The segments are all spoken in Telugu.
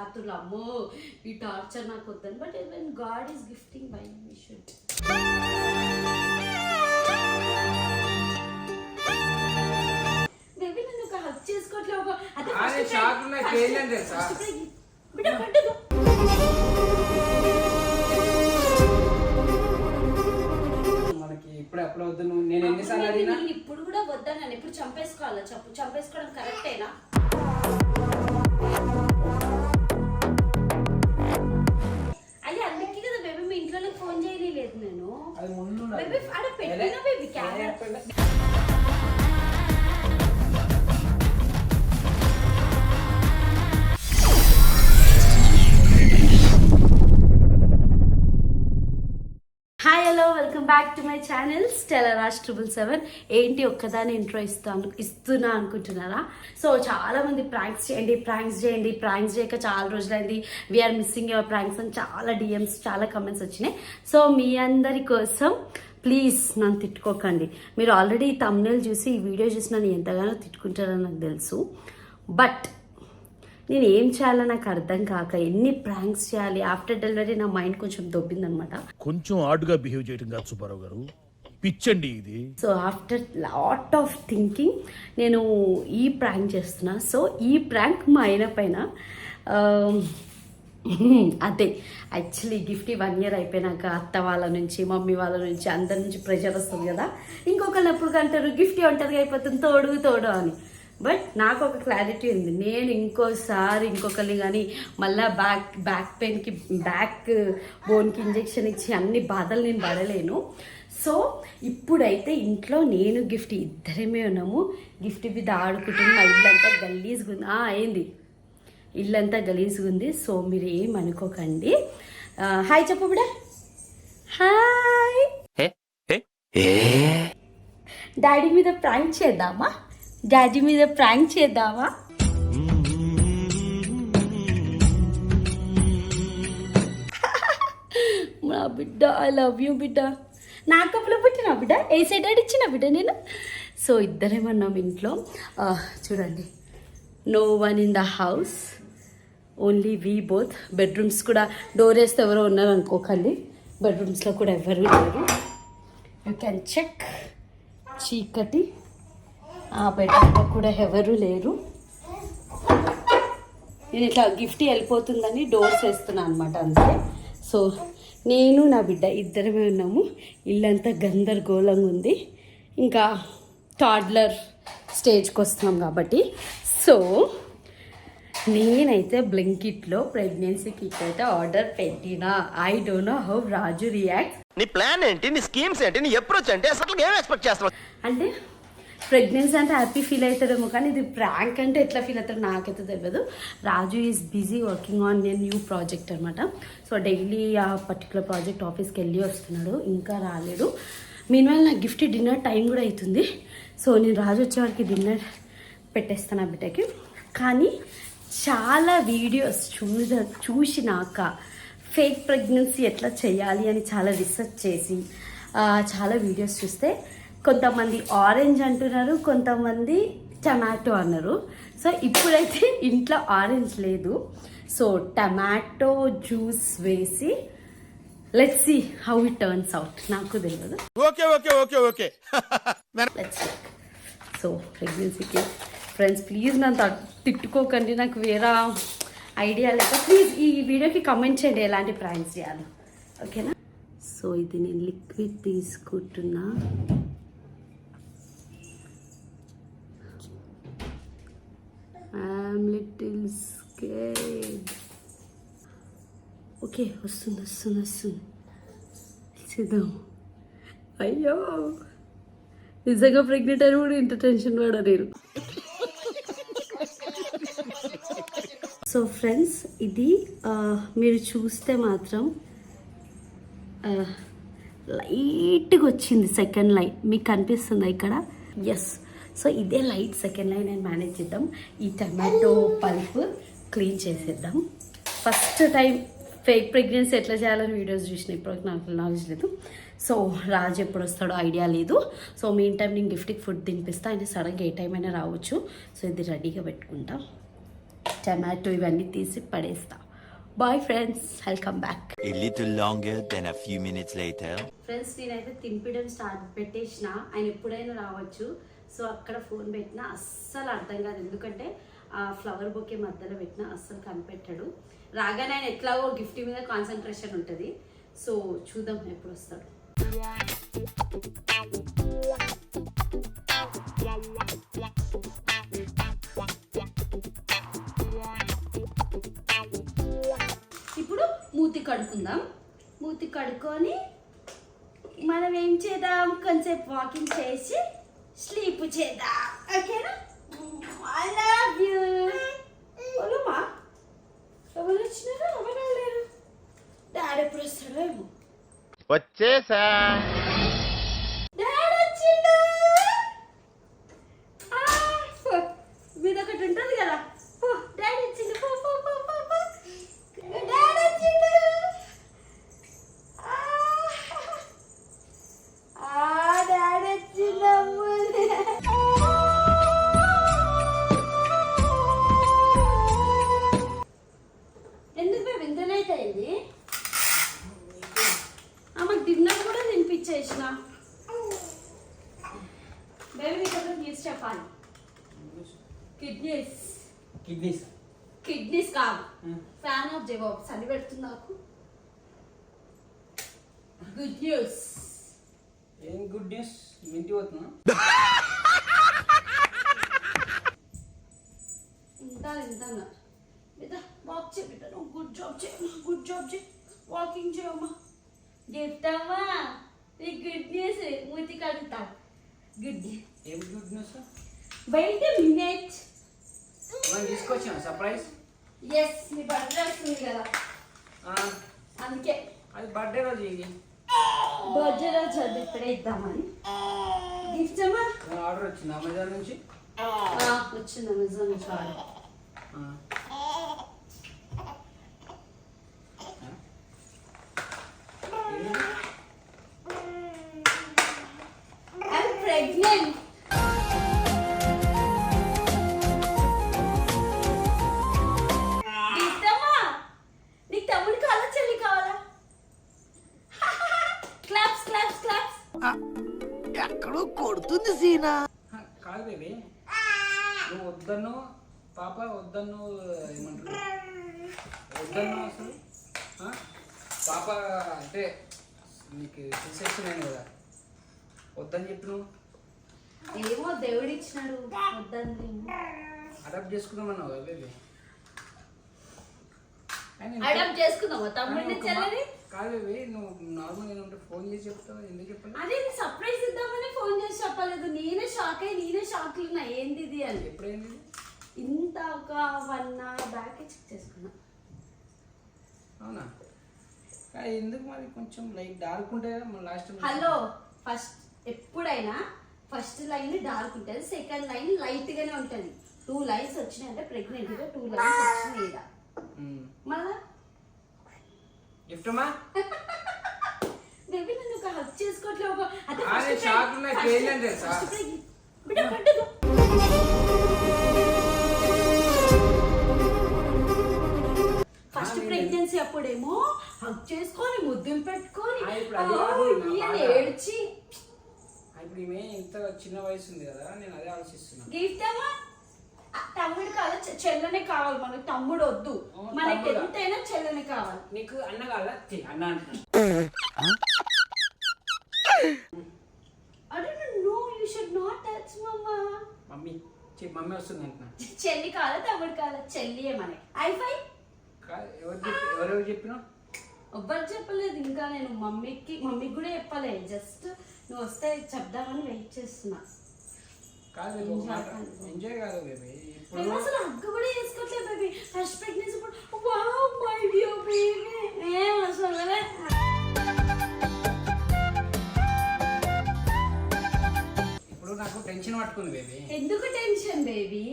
రాత్రులు అమ్మో ఈ టార్చర్ నాకు వద్దని. But when God is gifting by we should. Baby నన్ను ఒక హక్ చేసుకోవట్లే. ఒక బిడ్డ పడ్డదు. నేను ఇప్పుడు కూడా వద్దాను. నేను ఇప్పుడు చంపేసుకోవాలా చెప్పు? చంపేసుకోవడం కరెక్టేనా? అది అందుకే కదా బేబీ మీ ఇంట్లో ఫోన్ చేయలేదు నేను. బేబీ అక్కడ పెట్టినా baby camera. Hi hello welcome back to my channel Stella Raj 777. ఏంటి ఒక్కదాని ఇంట్రో ఇస్తున్నా అనుకుంటున్నారా? సో చాలా మంది ప్రాంక్స్ చేయక చాలా రోజులైంది, వీఆర్ మిస్సింగ్ యువర్ ప్రాంక్స్ అని చాలా డిఎమ్స్ చాలా కమెంట్స్ వచ్చినాయి. సో మీ అందరి కోసం ప్లీజ్ నన్ను తిట్టుకోకండి. మీరు ఆల్రెడీ ఈ థంబ్నెయిల్ చూసి ఈ వీడియో చూసి నన్ను ఎంతగానో తిట్టుకుంటారని నాకు తెలుసు. బట్ నేను ఏం చేయాలో నాకు అర్థం కాక ఎన్ని ప్రాంక్స్ చేయాలి. ఆఫ్టర్ డెలివరీ నా మైండ్ కొంచెం దొబ్బిందనమాట. కొంచెం ఆడుగా బిహేవ్ చేయడం కాదు సుబ్బారావు గారు, పిచ్చండి ఇది. So after lot of thinking నేను ఈ ప్రాంక్ చేస్తున్నా. సో ఈ ప్రాంక్ మా ఆయన పైన అదే యాక్చువల్లీ గిఫ్ట్ 1 year అయిపోయినాక అత్త వాళ్ళ నుంచి మమ్మీ వాళ్ళ నుంచి అందరి నుంచి ప్రెషర్ వస్తుంది కదా. ఇంకొకళ్ళు ఎప్పుడు అంటారు గిఫ్ట్ ఒంటరిగా అయిపోతుంది తోడు అని. బట్ నాకు ఒక క్లారిటీ ఉంది, నేను ఇంకొకరిని కానీ మళ్ళీ బ్యాక్ పెయిన్కి బ్యాక్ బోన్కి ఇంజెక్షన్ ఇచ్చి అన్ని బాధలు నేను పడలేను. సో ఇప్పుడైతే ఇంట్లో నేను గిఫ్ట్ ఇద్దరమే ఉన్నాము. గిఫ్ట్ మీద ఆడుకుంటున్న ఇల్లంతా గలీజ్గా ఉంది. అయింది ఇల్లంతా గలీజ్గా ఉంది. సో మీరు ఏమనుకోకండి. హాయ్ చెప్పు బిడ్డ. హాయ్. డాడీ మీద ప్రాంక్ చేద్దామా? నా బిడ్డ ఐ లవ్ యూ బిడ్డ. నా కప్పులో పుట్టిన బిడ్డ, ఏ సైడ్ ఇచ్చిన బిడ్డ నేను. సో ఇద్దరేమన్నాం ఇంట్లో. చూడండి, no one in the house, only we both. Bedrooms కూడా డోర్ వేస్తే ఎవరో ఉన్నారు అనుకోకండి. బెడ్రూమ్స్లో కూడా ఎవరు లేరు. You can check. చీకటి. ఆ బెడ్రూమ్లో కూడా ఎవరు లేరు. నేను ఇట్లా గిఫ్ట్ వెళ్ళిపోతుందని డోర్స్ వేస్తున్నాను అనమాట అంతే. సో నేను నా బిడ్డ ఇద్దరమే ఉన్నాము. ఇల్లంతా గందరగోళంగా ఉంది. ఇంకా టాడ్లర్ స్టేజ్కి వస్తున్నాం కాబట్టి. సో నేనైతే బ్లింకిట్లో ప్రెగ్నెన్సీ కిట్ అయితే ఆర్డర్ పెట్టినా. I don't know how Raju react. నీ ప్లాన్ ఏంటి, నీ స్కీమ్స్ ఏంటి, నీ అప్రోచ్ ఏంటి, అసలు ఏం ఎక్స్పెక్ట్ చేస్తావు? అంటే ప్రెగ్నెన్సీ అంటే హ్యాపీ ఫీల్ అవుతాడేమో, కానీ ఇది ప్రాంక్ అంటే ఎట్లా ఫీల్ అవుతాడు నాకైతే తెలియదు. Raju is busy working on a new project అనమాట. సో డైలీ ఆ పర్టికులర్ ప్రాజెక్ట్ ఆఫీస్కి వెళ్ళి వస్తున్నాడు, ఇంకా రాలేడు. మీన్వైల్ నాకు గిఫ్ట్ డిన్నర్ టైం కూడా అవుతుంది. సో నేను రాజు వచ్చేవారికి డిన్నర్ పెట్టేస్తాను ఆ బిడ్డకి. కానీ చాలా వీడియోస్ చూసినాక ఫేక్ ప్రెగ్నెన్సీ ఎట్లా చేయాలి అని చాలా రీసెర్చ్ చేసి చాలా వీడియోస్ చూస్తే కొంతమంది ఆరెంజ్ అంటున్నారు, కొంతమంది టమాటో అన్నారు. సో ఇప్పుడైతే ఇంట్లో ఆరెంజ్ లేదు. సో టమాటో జ్యూస్ వేసి let's see how it turns out. నాకు తెలియదు. సో ప్రెగ్నెన్సీకి ఫ్రెండ్స్ ప్లీజ్ నన్ను తిట్టుకోకండి, నాకు వేరే ఐడియా లేక. ప్లీజ్ ఈ వీడియోకి కమెంట్ చేయండి ఎలాంటి ప్రాంక్స్ చేయాలి, ఓకేనా? సో ఇది నేను లిక్విడ్ తీసుకుంటున్నా. I'm little scared. ఓకే, వస్తుంది చూద్దాం. అయ్యో నిజంగా ప్రెగ్నెంట్ అని కూడా ఇంత టెన్షన్ పడా నేను. సో ఫ్రెండ్స్ ఇది మీరు చూస్తే మాత్రం లైట్గా వచ్చింది సెకండ్ లైన్, మీకు కనిపిస్తుందా ఇక్కడ? ఎస్. సో ఇదే లైట్ సెకండ్ లైన్ నేను మేనేజ్ చేద్దాం. ఈ టమాటో పల్ప్ క్లీన్ చేసేద్దాం. ఫస్ట్ టైం ఫేక్ ప్రెగ్నెన్సీ ఎట్లా చేయాలని వీడియోస్ చూసిన, ఇప్పుడు నాకు నాలెడ్జ్ లేదు. సో రాజు ఎప్పుడు వస్తాడో ఐడియా లేదు. సో మెయిన్ టైం నేను గిఫ్ట్కి ఫుడ్ తినిపిస్తా. ఆయన సడన్గా ఏ టైం అయినా రావచ్చు. సో ఇది రెడీగా పెట్టుకుంటా. టమాటో ఇవన్నీ తీసి పడేస్తా. Bye friends, welcome back. A little longer than a few minutes later. Friends, నేనైతే తింపడం పెట్టేసిన. ఆయన ఎప్పుడైనా రావచ్చు. సో అక్కడ ఫోన్ పెట్టినా అస్సలు అర్థం కాదు, ఎందుకంటే ఆ ఫ్లవర్ బొకే మధ్యలో పెట్టినా అస్సలు కనిపెట్టాడు. రాగానే ఆయన ఎట్లాగో గిఫ్ట్ మీద కాన్సన్ట్రేషన్ ఉంటుంది. సో చూద్దాం ఎప్పుడు వస్తాడు. ఇప్పుడు మూతి కడుక్కుందాం. మూతి కడుక్కొని మనం ఏం చేద్దాం, కొంచెంసేపు వాకింగ్ చేసి స్లీప్ చేద్దాం. ఓకేనా? I love you. ఓలమ్మా, ఎవరు వచ్చినారు? ఎవరు లేరు. డాడీ ఎప్పుడు వస్తాడో ఏమో. వచ్చేసా. డాడీ వచ్చిండు. మీద ఒకటి ఉంటుంది కదా. డాడీ వచ్చిండు. డాడీ వచ్చిండు. డాడీ వచ్చిందమ్మ. ఎందుకు మేము ఇంతనైతే అయింది? ఆమెకు డిన్నర్ కూడా తినిపించేసిన. బేబీ నీకు న్యూస్ చెప్పాలి. కిడ్నీస్ కాదు, ఫ్యాన్ ఆఫ్ జవాబ్. చలి పెడుతుంది నాకు. Good news. ఏం గుడ్ న్యూస్? ఇంటి పోతున్నా. ఇంత వాక్ చేపిట్టాను. గుడ్ జాబ్ చేయి. వాకింగ్ చేయమ్మా. గిఫ్ట్ అమ్మా, నీకు గుడ్ న్యూస్. మూతి కడుగుతా. Good news. ఏం గుడ్ న్యూస్? Wait minute. మనం తీసుకొచ్చాను సర్ప్రైజ్. ఎస్, మీ బర్త్డే వస్తుంది కదా, అందుకే. అది బర్త్డే రోజు ఇది. బర్త్డే రోజు అది ఇప్పుడే ఇద్దామని. గిఫ్ట్ అమ్మా. ఆర్డర్ వచ్చింది అమెజాన్ నుంచి. వచ్చింది అమెజాన్ నుంచి ఆర్డర్. I'm pregnant. గిఫ్టమ్మా, నీకు తమ్ముడు కావాలా చెల్లి కావాలా? Claps claps claps. ఎక్కడో కొడుతుంది సీనా. కాదు బేబీ, నువ్వు వద్దను పాప, వద్దను ఏమంటారు, వద్దను అసలు పాప అంటే నీకు సెన్సేషన్ అయింది కదా, వద్దని చెప్పి నువ్వు ఏమో దేవుడు ఇచ్చినాడు, వద్దని. అడాప్ట్ చేసుకుందామన్నావు కదా బేబీ. అడాప్ట్ చేసుకుందామా తమ్ముడిని చెల్లిని? కాదు బేబీ, నువ్వు నార్మల్ ఏమంటే ఫోన్ చేసి చెప్తావు, ఎందుకు చెప్పాలి? అదే సర్ప్రైజ్ ఇద్దామని ఫోన్ చేసి చెప్పలేదు. నేనే షాక్ ఉన్నా, ఏంది ఇది అని. ఎప్పుడైంది? ఇంత ఒక 1 hour బ్యాక్ చెక్ చేసుకున్నా. అవునా? ఎందుకు మరి కొంచెం లైక్ డార్క్ ఉంటే లాస్ట్. హలో, ఫస్ట్ ఎప్పుడైనా ఫస్ట్ లైన్ డార్క్ ఉంటుంది, సెకండ్ లైన్ లైట్ గానే ఉంటది. 2 lines వచ్చినాయి అంటే ప్రెగ్నెంట్ గా 2 lines వచ్చినాయి ఇలా. మళ్ళా గిఫ్ట్ అమ్మా బేబీ నన్ను ఒక హక్ చేసుకోవట్లే. ఒక ఫస్ట్ ప్రెగ్నెన్సీ అప్పుడేమో హక్ చేసుకొని ముద్దులు పెట్టుకొని ఏడ్చి. ఇప్పుడు ఈమె ఇంత చిన్న వయసు ఉంది కదా, నేను అదే ఆలోచిస్తున్నా. గిఫ్ట్ అమ్మా, తమ్ముడు కావాలి, చెల్లెనే కావాలి మనకు. తమ్ముడు వద్దు మనకి, ఎంతైనా చెల్లెనే కావాలి. నీకు అన్న కావాలా? అన్న అంటున్నా. No, you should not touch mama. Mummy mummy వస్తుంది అంటున్నా. చెల్లి కావాలా తమ్ముడు కావాలా? చెల్లియే మనకి. ఐఫై ఎవరెవరు చెప్పినా? ఎవ్వరు చెప్పలేదు ఇంకా. నేను మమ్మీకి కూడా చెప్పలే. జస్ట్ నువ్వు వస్తే చెప్దామని వెయిట్ చేస్తున్నా. కాదు ఎంజాయ్ కాదు బేబీ. నేను అసలు హగ్గు కూడా చేసుకోవట్లేదు బేబీ. ఫస్ట్ ప్రెగ్నెన్సీ ఇప్పుడు వావ్ మై డియర్ బేబీ. ఏం అసలు ఇప్పుడు నాకు టెన్షన్ పట్టుకుంది బేబీ. ఎందుకు టెన్షన్ బేబీ?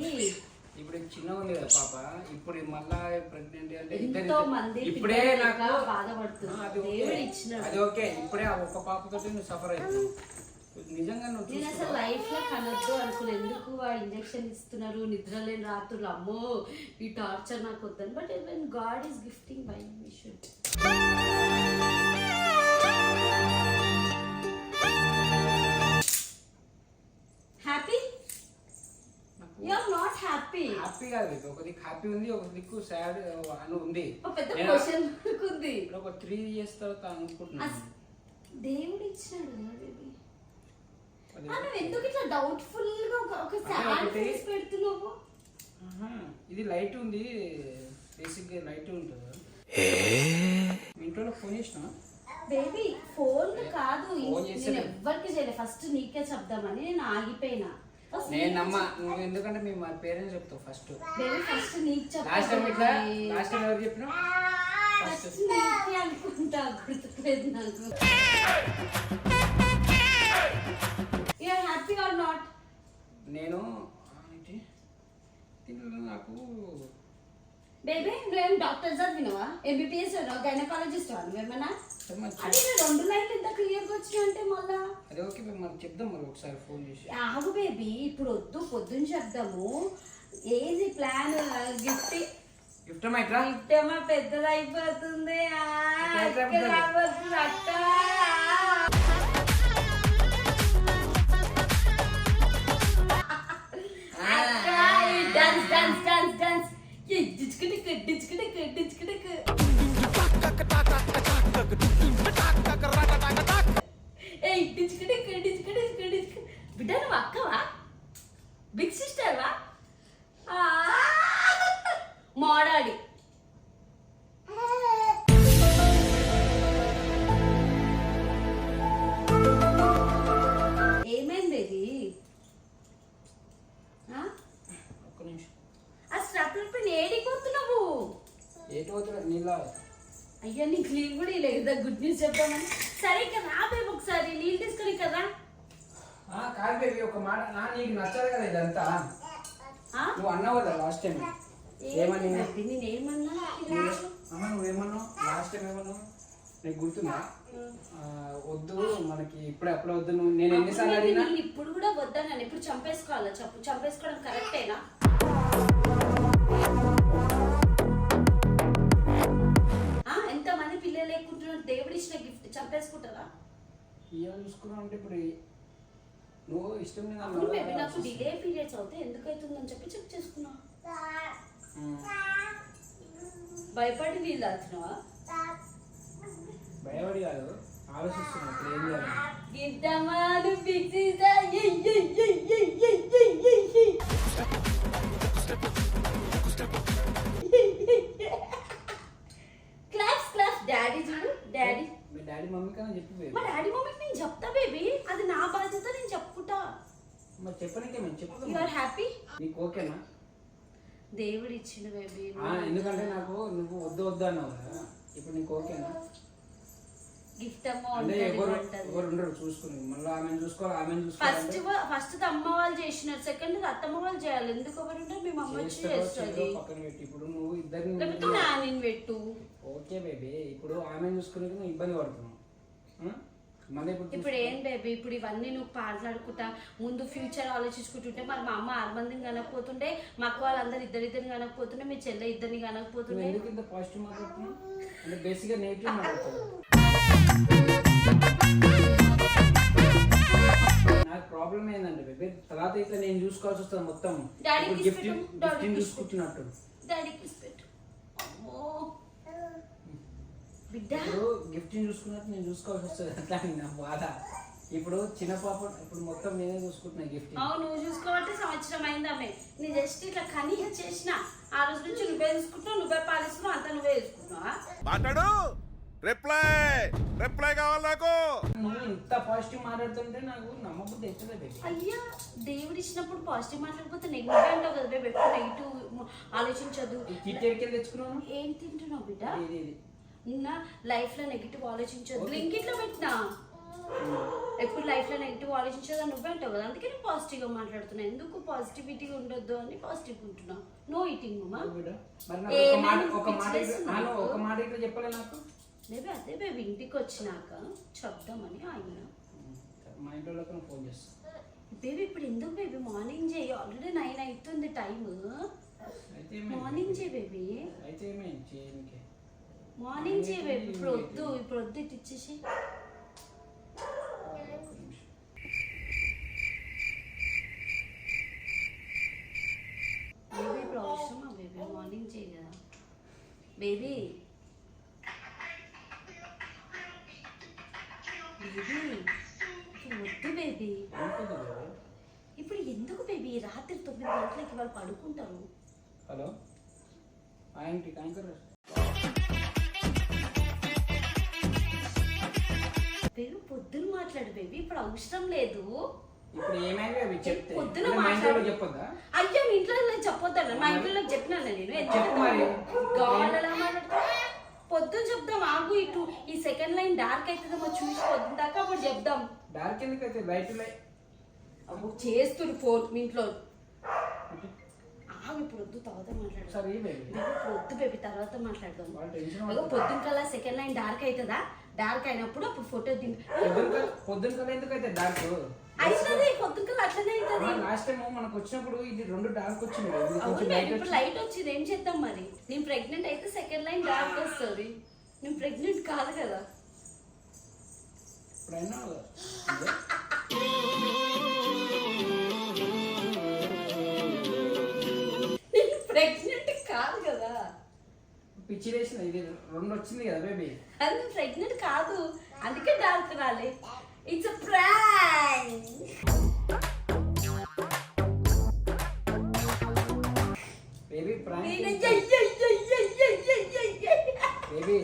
ఇప్పుడు చిన్నగా ఉంది కదా పాప, ఇప్పుడు మళ్ళా ప్రెగ్నెంట్ అంటే ఎంతో మంది ఇప్పుడే నాకు బాధపడుతుంది. దేవుడు ఇచ్చినాడు. అది ఓకే. ఇప్పుడే ఆ ఒక్క పాపతో నువ్వు సఫర్ అవుతున్నావు. నిజంగా నువ్వు నేను అసలు లైఫ్ లో కనొద్దు అనుకున్నా. ఎందుకు ఆ ఇంజెక్షన్ ఇస్తున్నారు, నిద్ర లేని రాత్రులు, అమ్మో ఈ టార్చర్ నాకు వద్దని. But when God is gifting why we should. Happy? You are not happy. Happy కాదు, ఒక దిక్కు హ్యాపీ ఉంది, ఒక దిక్కు సాడ్ అని ఉంది. ఒక పెద్ద క్వశ్చన్ ఉంది. ఇప్పుడు ఒక 3 years తర్వాత అనుకుంటున్నాను దేవుడు ఇచ్చినాడు కదా బేబీ. నువ్వు ఎందుకు ఇట్లా డౌట్ఫుల్ గా ఒక సాడ్ ఫేస్ పెడుతున్నావు? ఇది లైట్ ఉంది, బేసిక్ గా లైట్ ఉంటుంది. మీ ఇంట్లో ఫోన్ చేసినా బేబీ? ఫోన్ కాదు, ఫోన్ చేస్తే నేను ఎవ్వరికి చేయలేదు. ఫస్ట్ నీకే చెప్దామని నేను ఆగిపోయినా. నేను నమ్మ నువ్వు, ఎందుకంటే మీ మా పేరెంట్స్ చెప్తావు ఫస్ట్. బేబీ ఫస్ట్ నీకు లాస్ట్ టైం ఇట్లా లాస్ట్ టైం ఎవరు చెప్పినా ఫస్ట్ నీకే అనుకుంటా, గుర్తులేదు నాకు. You are happy or not? నేను దీంట్లో నాకు బేబీ నువ్వేం డాక్టర్ చదివినవా, ఎంబీబీఎస్ గైనకాలజిస్ట్ నువ్వేమన్నా? అది 2 లైన్లు ఎంత క్లియర్గా వచ్చినాయంటే మళ్ళా అదే ఓకే మనం చెప్దాం మరి ఒకసారి ఫోన్ చేసి. ఆగు బేబీ, ఇప్పుడు వద్దు, పొద్దున్న చెప్దాము. ఏది ప్లాన్? గిఫ్ట్ గిఫ్ట్ మైట్రా గిఫ్ట్ ఏమో పెద్దదైపోతుంది. అక్క డాన్స్ డాన్స్ డాన్స్ డాన్స్. బిడ్డ నువ్వు అక్కవా, బిగ్ సిస్టర్వా, మోడాడి? ఏమైంది ఇది? ఒక్క నిమిషం. ఆ స్ట్రప్లర్ పిన్ ఏడిపోతున్నావు? ఏటి పోతున్నా నీళ్ళ? అయ్యా నీకు నీళ్ళు కూడా లేదు, గుడ్ న్యూస్ చెప్తామని. సరే ఇక రా బేబీ, ఒకసారి నీళ్ళు తీసుకొని కదా. కాదు బేబీ, ఒక మాట, నీకు నచ్చదు కదా ఇదంతా. నువ్వు అన్నావు కదా లాస్ట్ టైం. ఏమని? నేనేమన్నా? నువ్వేమన్నావు లాస్ట్ టైం? ఏమన్నావు నీకు గుర్తుందా? వద్దు మనకి ఇప్పుడే అప్పుడే వద్దు. నువ్వు నేను ఎన్నిసార్లు అడిగినా ఇప్పుడు కూడా వద్దాను. ఇప్పుడు చంపేసుకోవాలా చెప్పు? చంపేసుకోవడం కరెక్టేనా? ఎంతమంది పిల్లలు లేకుంటున్నారు, దేవుడు ఇచ్చిన గిఫ్ట్ చంపేసుకుంటారా? ఇవాళ చూసుకున్నావు అంటే ఇప్పుడు నువ్వు ఇష్టం లేదు అవును బేబీ, నాకు డిలే పీరియడ్స్ అవుతే ఎందుకు అవుతుందని చెప్పి చెక్ చేసుకున్నా. భయపడి నీళ్ళు తాగుతున్నావా? భయపడి కాదు, ఆలోచిస్తున్నా ఇప్పుడు ఏం చేయాలి. గిద్దమాను బిజీ క్లాస్ క్లాస్. డాడీ చూడు, డాడీ. మీ డాడీ మమ్మీ కన్నా చెప్పి బేబీ. మా డాడీ మమ్మీకి నేను చెప్తా బేబీ, అది నా బాధ్యత, నేను చెప్పుకుంటా. మరి చెప్పనికే మేము చెప్తాం. You are happy? నీకు ఓకేనా? దేవుడు ఇచ్చిన బేబీ. ఎందుకంటే నాకు నువ్వు వద్దు వద్దు అన్నావు కదా, ఇప్పుడు నీకు ఓకేనా? గిఫ్ట్ అమ్మ అంటే ఎవరు ఉండరు చూసుకుని, మళ్ళీ ఆమెను చూసుకోవాలి, ఆమెను చూసుకోవాలి. ఫస్ట్ అమ్మ వాళ్ళు చేసినారు, సెకండ్ అత్తమ్మ వాళ్ళు చేయాలి. ఎందుకు ఎవరు ఉంటారు? మేము అమ్మ వచ్చి చేస్తుంది. పక్కన పెట్టి ఇప్పుడు నువ్వు ఇద్దరిని నేను పెట్టు. ఓకే బేబీ, ఇప్పుడు ఆమెను చూసుకునే నువ్వు ఇబ్బంది పడుతున్నావు. మళ్ళీ ఇప్పుడు ఏం బేబీ, ఇప్పుడు ఇవన్నీ నువ్వు పాటలాడుకుంటా ముందు ఫ్యూచర్ ఆలోచించుకుంటుంటే మరి మా అమ్మ 6 మందిని కనకపోతుంటే, మాకు వాళ్ళందరూ ఇద్దరిని కనకపోతుంటే, మీ చెల్లె ఇద్దరిని కనకపోతుంటే. ఎందుకు ఇంత పాజిటివ్ మాట్లాడుతున్నావు? అంటే బేసిక్గా నెగిటివ్ మాట్లాడుతున్నావు. నాకు ప్రాబ్లం ఏంటంటే బేబీ, తర్వాత ఇట్లా నేను చూసుకోవాల్సి వస్తుంది మొత్తం. గిఫ్ట్ చూసుకుంటున్నట్టు డాడీకి పెట్టు. అమ్మో బిడ్డ, ఇప్పుడు గిఫ్ట్ చూసుకున్నట్టు నేను చూసుకోవాల్సి వస్తుంది. అట్లా నా బాధ. ఇప్పుడు చిన్న పాప ఇప్పుడు మొత్తం నేనే చూసుకుంటున్నా గిఫ్ట్. అవును, నువ్వు చూసుకోబట్టి సంవత్సరం అయిందామే. నీ జస్ట్ ఇట్లా కనీ చేసిన ఆ రోజు నుంచి నువ్వే చూసుకుంటున్నావు, నువ్వే పాలిస్తున్నావు, అంతా నువ్వే చూసుకుంటున్నావా? మాట్లాడు. రిప్లై కావాలి నాకు. నువ్వు ఇంత పాజిటివ్ మాట్లాడుతుంటే నాకు నమ్మబుద్ధి అవుతుంది బేబీ. అయ్యా దేవుడు ఇచ్చినప్పుడు పాజిటివ్ మాట్లాడిపోతే నెగిటివ్ అంటావు కదా బేబీ. ఎప్పుడు నెగిటివ్ ఆలోచించదు. కిట్టెడికి తెచ్చుకున్నాను. ఏం తింటున్నావు బిడ్డ? ఇది నిన్న లైఫ్ లో నెగిటివ్ ఆలోచించదు. లింక్ ఇట్లా పెట్టినా ఎప్పుడు లైఫ్ లో నెగిటివ్ ఆలోచించదు నువ్వే అంటావు కదా, అందుకే నేను పాజిటివ్ గా మాట్లాడుతున్నా. ఎందుకు పాజిటివిటీ ఉండొద్దు అని పాజిటివ్ ఉంటున్నా. నో ఈటింగ్ ఒక మాట ఇట్లా చెప్పలే నాకు బేబీ. అదే బేబీ, ఇంటికి వచ్చినాక చెప్దామని ఆయన మా ఇంట్లో వాళ్ళకి ఫోన్ చేస్తాను. బేబీ ఇప్పుడు ఎందుకు బేబీ మార్నింగ్ చేయి, ఆల్రెడీ 9 అవుతుంది టైం. అయితే మార్నింగ్ చేయి బేబీ, అయితే ఏమైంది చేయడానికి? మార్నింగ్ చేయి బేబీ. ఇప్పుడు వద్దు ఇటు ఇచ్చేసి. బేబీ ఇప్పుడు అవసరమా బేబీ, మార్నింగ్ చేయి కదా బేబీ. బేబీ వద్దు బేబీ, ఇప్పుడు ఎందుకు బేబీ? రాత్రి 9 గంటలకి వాళ్ళు పడుకుంటారు. హలో ఏంటి యాంకర్? బేబీ పొద్దున మాట్లాడు బేబీ, ఇప్పుడు అవసరం లేదు. ఇప్పుడు ఏమైంది అవి చెప్తే పొద్దున మా ఇంట్లో మాట్లాడు. చెప్పొద్దా? అయ్యో మీ ఇంట్లో నేను చెప్పొద్దా? మా ఇంట్లో చెప్పినాను నేను. చెప్పు మరి. గావాలలా మాట్లాడతా? పొద్దున చెప్దాం, ఆగు. ఇటు ఈ సెకండ్ లైన్ డార్క్ అవుతుందేమో చూసి పొద్దున దాకా అప్పుడు చెప్దాం. డార్క్ ఎందుకు అయితే లైట్ లైట్ అప్పుడు చేస్తుడు ఫోన్ మీ ఇంట్లో. ఆగు, ఇప్పుడు వద్దు, తర్వాత మాట్లాడదాం. సరే బేబీ ఇప్పుడు వద్దు బేబీ, తర్వాత మాట్లాడదాం. వాళ్ళు టెన్షన్ అదో పొద్దున కల్లా సెకండ్ లైన్ డార్క్ అవుతుందా? డార్క్ అయినప్పుడు అప్పుడు ఫోటో దింపి. పొద్దున కల్లా ఎందుకు అయితే డార్క్ అవుతుంది, పొద్దున కల్లా అట్లనే అవుతుంది. లాస్ట్ టైం మనకు వచ్చినప్పుడు ఇది 2 డార్క్ వచ్చింది కదా, ఇది అవును కొంచెం బేబీ, లైట్ ఇప్పుడు లైట్ వచ్చింది, ఏం చేద్దాం మరి? నేను ప్రెగ్నెంట్ అయితే సెకండ్ లైన్ డార్క్ వస్తుంది. నేను ప్రెగ్నెంట్ కాదు కదా. ఇప్పుడైనా నేను ప్రెగ్నెంట్ కాదు కదా. పిచ్చి వేసిన ఇది 2 వచ్చింది కదా బేబీ. అది ప్రెగ్నెంట్ కాదు, అందుకే డార్క్ రాలే. It's a prank. Baby prank baby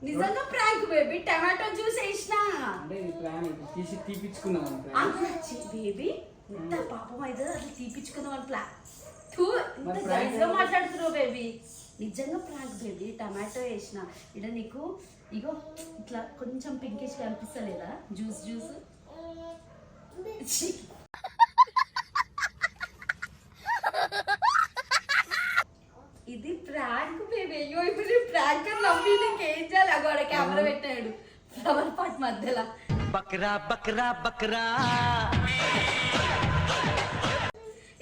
నిజంగా ప్రాంక్ బేబీ. టమాటో జ్యూస్ వేసినా అంటే ఇది ప్లాన్ తీసి తీపిచ్చుకుందాం అని ప్లాన్. బేబీ. ఇంత పాపం అయితే అసలు తీపిచ్చుకుందాం అని ప్లాన్. ఇంత మరి prank గలీజ్గా మాట్లాడుతున్నావు బేబీ. నిజంగా ప్రాంక్ బేబీ. టమాటో వేసిన ఇక్కడ నీకు ఇగో ఇట్లా కొంచెం పింకిష్ కనిపిస్తలేదా? జ్యూస్ ఇది ప్రాంక్ బేబీ. అయ్యో ఇప్పుడు నేను ప్రాంక్ అని నమ్మి నీకు ఏం చేయాలి? అగోడ కెమెరా పెట్టాడు ఫ్లవర్ పాట్ మధ్యలో. బక్రా బక్రా బక్రా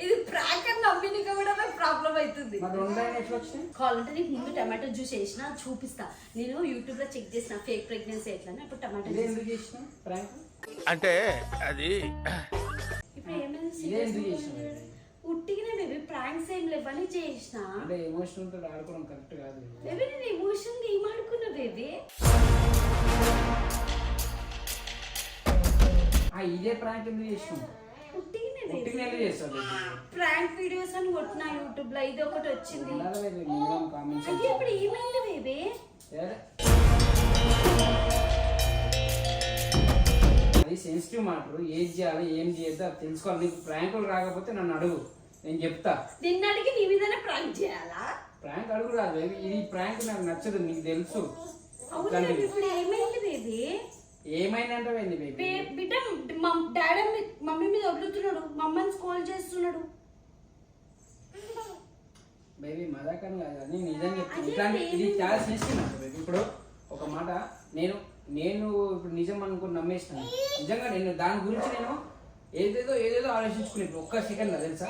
ఇది ప్రాంక్ అని నమ్మి నీకు కూడా నాకు ప్రాబ్లం అవుతుంది. మరి 2 లైన్ ఎట్లా వచ్చినాయి? కావాలంటే నీకు ముందు టమాటో జ్యూస్ వేసిన చూపిస్తా. నేను యూట్యూబ్ లో చెక్ చేసిన ఫేక్ ప్రెగ్నెన్సీ ఎట్లా, అప్పుడు టమాటో ఇదే జ్యూస్. ఎందుకు చేసినావు ప్రాంక్? అంటే అది ఇప్పుడు ఏమైంది? ఇదే ఎందుకు చేసినావు? ఉట్టిగానే బేబీ, ప్రాంక్స్ ఏం లేవని చేసిన. అంటే ఎమోషనల్ తో ఆడుకోవడం కరెక్ట్ కాదు బేబీ నేను ఎమోషన్ ఏం ఆడుకున్నా బేబీ? ఇదే ప్రాంక్ ఎందుకు చేసినావు? ఉట్టిగానే ఉట్టిగా బేబీ. ఎందుకు చేస్తావు బేబీ? ప్రాంక్ వీడియోస్ అని కొట్టినా యూట్యూబ్ లో, ఇది ఒకటి వచ్చింది. ఉండాలి బేబీ, మినిమం కామెంట్స్. అయ్యో ఇప్పుడు ఏమైంది బేబీ? అది సెన్సిటివ్ మ్యాటర్. ఏం చేయాలి ఏం చేయొద్దు అది తెలుసుకోవాలి. నీకు ప్రాంకులు రాకపోతే నన్ను అడుగు, నేను చెప్తా. నిన్న అడిగి నీ మీదనే ప్రాంక్ చేయాలా? ప్రాంక్ అడుగు రాదు బేబీ. ఇది ప్రాంక్ నాకు నచ్చదు, నీకు తెలుసు. అవును ఇట్లాంటివి. బేబీ, ఇప్పుడు ఏమైంది బేబీ? ఏమైందంటే బేబీ బిడ్డ డాడీ మమ్మీ మీద వదులుతున్నాడు, మమ్మల్ని కాల్ చేస్తున్నాడు. బేబీ మదాకని కాదు అని నిజం చెప్తాను. అదే ఇట్లాంటి ఇది baby. చాలా సెన్సిటివ్ మ్యాటర్ బేబీ. ఇప్పుడు ఒక మాట నేను ఇప్పుడు నిజం అనుకుని నమ్మేసినాను. నిజంగా నేను దాని గురించి నేను ఏదేదో ఆలోచించుకునేది ఒక్క సెకండ్ తెలుసా.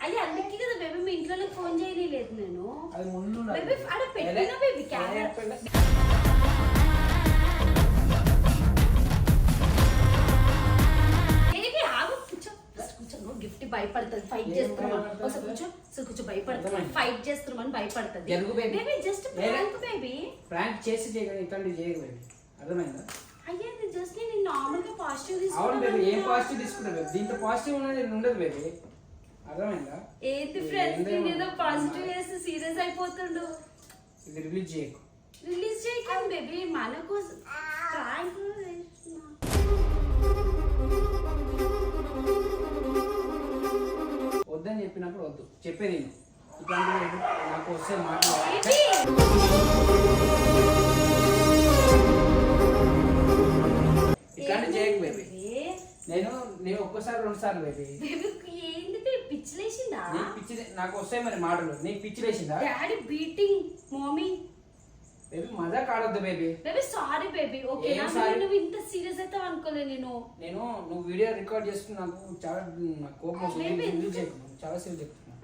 అది అందుకే కదా బేబీ మీ ఇంట్లో ఫోన్ చేయలేదు నేను. అది ముందు బేబీ ఆడ పెట్టిన బేబీ కెమెరా. బేబీ ఆగు, కూర్చో కూర్చో. గిఫ్ట్ భయపడుతుంది, ఫైట్ చేస్తున్నాం. ఒకసారి కూర్చో భయపడుతుంది, ఫైట్ చేస్తున్నామని భయపడుతుంది. జరుగు baby. Baby just prank baby. Prank చేసి చేయగలి ఇట్లాంటివి చేయదు బేబీ, అర్థమైందా? అయ్యా జస్ట్ నేను నార్మల్ గా పాజిటివ్ అవును బేబీ, ఏం తీసుకున్నాను. పాజిటివ్ తీసుకుంటా బేబీ? దీంట్లో పాజిటివ్ ఉన్నది ఉండదు బేబీ, అర్థమైందా? ఏంటి ఫ్రెండ్స్, నేను పాజిటివ్ చేస్తే సీరియస్ అయిపోతుండు. ఇది రిలీజ్ చేయకు. రిలీజ్ చేయకండి బేబీ, మనకు ప్రాంక్ చేస్తున్నా. వద్దని చెప్పినప్పుడు వద్దు చెప్పేది నేను. ఇట్లాంటివి నాకు వస్తే మాట్లాడాలి. బేబీ ఇట్లాంటి చేయకు బేబీ. బేబీ, నేను ఒక్కసారి 2 సార్లు బేబీ. బేబీకి ఏంది బేబీ, పిచ్చిలేసిందా? నీకు పిచ్చి నాకు వస్తాయి మరి మాటలు. నీకు పిచ్చి లేచిందా? Daddy beating mummy. బేబీ మజాక్ ఆడొద్దు baby. Baby sorry baby okay ఏం sorry? నువ్వు ఇంత సీరియస్ అయితే అనుకోలే నేను నువ్వు వీడియో రికార్డ్ చేస్తున్నా నాకు చాలా నాకు కోపం వస్తుంది. Baby, నేను ఎందుకు? చేయకు, చాలా సేపు చెప్తున్నా.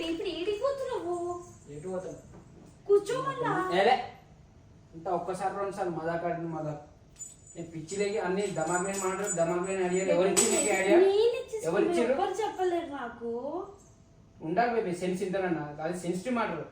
ఇప్పుడు ఏడిపోతున్నావు ఎటు పోతాను కూర్చోమన్నా ఏలే ఇంత ఒక్కసారి 2 సార్లు మజాక్ ఆడిన మజాక్. నేను పిచ్చిలేకి అన్ని దమాగ్ మీద మాట్లాడు, దమాగ్ మీద అడిగారు. ఎవరిచ్చింది నీకు ఐడియా? ఎవరిచ్చారు? ఎవరు చెప్పలేరు నాకు ఉండాలి బేబీ, సెన్స్ ఇంతనన్నా, అది సెన్సిటివ్ మ్యాటర్.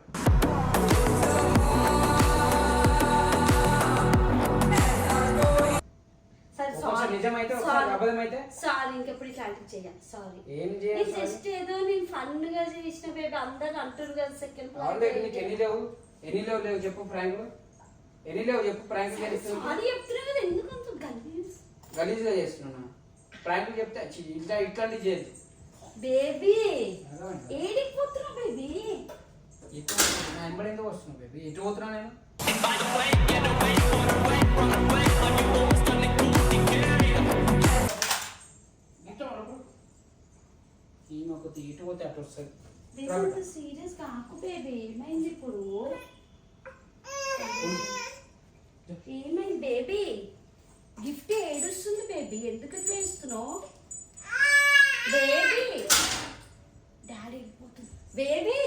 సరే ఒకసారి సారీ నిజమైతే ఒకసారి అబద్ధం అయితే సారీ ఇంకెప్పుడు ఇట్లాంటివి చేయాలి సారీ ఏం చేయాలి? జస్ట్ ఏదో నేను ఫన్ గా చేసిన బేబీ అందరు అంటారు కదా సెకండ్ ఆల్రెడీ నీకు ఎన్ని లేవు చెప్పు ప్రాంకులు, ఎన్ని లేవు చెప్పు ప్రాంకులు చేస్తున్నావు. సారీ చెప్తున్నా కదా ఎందుకు అంత గలీజ్ గలీజ్గా చేస్తున్నా ప్రాంకులు చెప్తే ఇట్లాంటివి చేయదు. బేబీ ఏడిపోతున్నావు బేబీ వెంబడి ఎందుకు వస్తున్నావు బేబీ? ఎటు పోతున్నా నేను? ఇటు పోతే అటు వస్తుంది. సీరియస్ కాకు బేబీ ఏమైంది ఇప్పుడు ఏమైంది బేబీ గిఫ్ట్ ఏడుస్తుంది బేబీ ఎందుకు ఇట్లా ఇస్తున్నావు బేబీ డాడీ వెళ్ళిపోతుంది బేబీ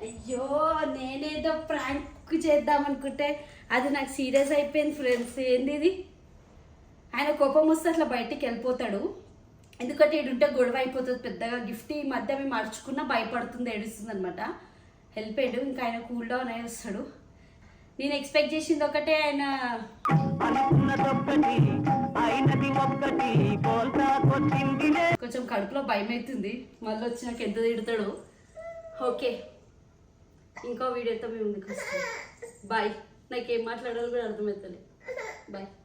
అయ్యో నేనేదో ప్రాంక్ చేద్దాం అనుకుంటే అది నాకు సీరియస్ అయిపోయింది ఫ్రెండ్స్. ఏంది ఇది ఆయన కోపం వస్తే అట్లా బయటికి వెళ్ళిపోతాడు, ఎందుకంటే ఈడుంటే గొడవ అయిపోతుంది పెద్దగా. గిఫ్ట్ ఈ మధ్య మేము మర్చుకున్నా భయపడుతుంది, ఏడుస్తుంది అనమాట. హెల్ప్ అయ్యాడు, ఇంకా ఆయన కూల్ డౌన్ అయి వస్తాడు. నేను ఎక్స్పెక్ట్ చేసింది ఒకటే, ఆయన కొంచెం కడుపులో భయం అవుతుంది, మళ్ళీ వచ్చి నాకు ఎంత తిడతాడు. ఓకే ఇంకో వీడియోతో మేము ముందుకు వస్తాం. బాయ్. నాకేం మాట్లాడాలో కూడా అర్థమవుతుంది. బాయ్.